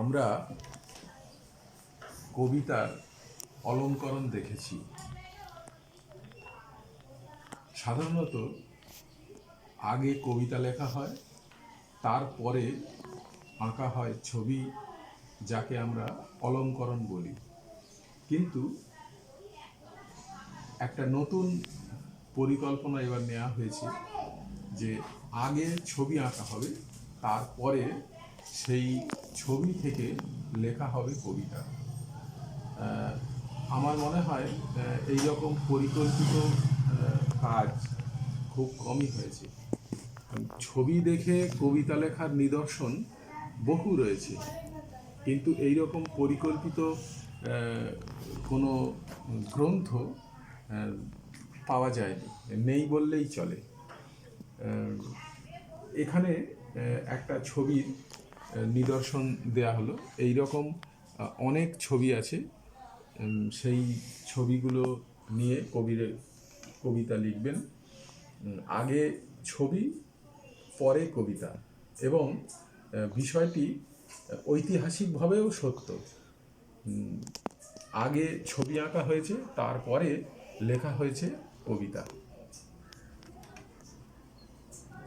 আমরা কবিতার অলঙ্করণ দেখেছি। সাধারণত আগে কবিতা লেখা হয়, তারপরে আঁকা হয় ছবি, যাকে আমরা অলঙ্করণ বলি। কিন্তু একটা নতুন পরিকল্পনা এবার নেওয়া হয়েছে যে আগে ছবি আঁকা হবে, তারপরে সেই ছবি থেকে লেখা হবে কবিতা। আমার মনে হয় এই রকম পরিকল্পিত কাজ খুব কমই হয়েছে। ছবি দেখে কবিতা লেখার নিদর্শন বহু রয়েছে, কিন্তু এই রকম পরিকল্পিত কোনো গ্রন্থ পাওয়া যায়নি, নেই বললেই চলে। এখানে একটা ছবির নিদর্শন দেয়া হলো। এই রকম অনেক ছবি আছে, সেই ছবিগুলো নিয়ে কবিতা লিখবেন। আগে ছবি, পরে কবিতা, এবং বিষয়টি ঐতিহাসিকভাবেও সত্য। আগে ছবি আঁকা হয়েছে, তারপরে লেখা হয়েছে কবিতা।